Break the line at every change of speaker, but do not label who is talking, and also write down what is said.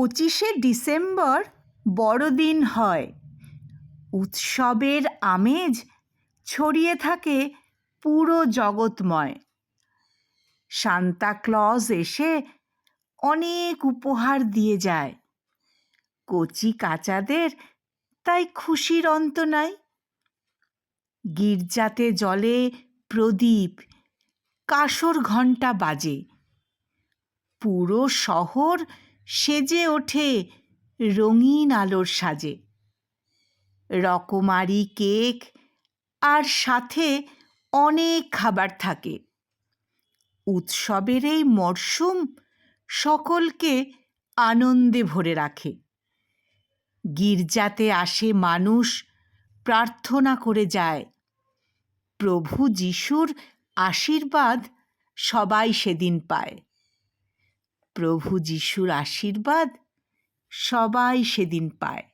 25শে December বড়দিন হয়। উৎসবের আমেজ ছড়িয়ে থাকে পুরো জগৎময়। সান্তাক্লজ এসে অনেক উপহার দিয়ে যায়। কচি কাচাদের তাই খুশির অন্ত নাই। গির্জাতে জ্বলে প্রদীপ, কাসর ঘণ্টা বাজে। পুরো শহর সেজে ওঠে রঙিন আলোর সাজে। রকমারি কেক আর সাথে অনেক খাবার থাকে। উৎসবের এই মরশুম সকলকে আনন্দে ভরে রাখে। গির্জাতে আসে মানুষ, প্রার্থনা করে যায়। প্রভু যিশুর আশীর্বাদ সবাই সেদিন পায়। প্রভু যিশুর আশীর্বাদ সবাই সেদিন পায়।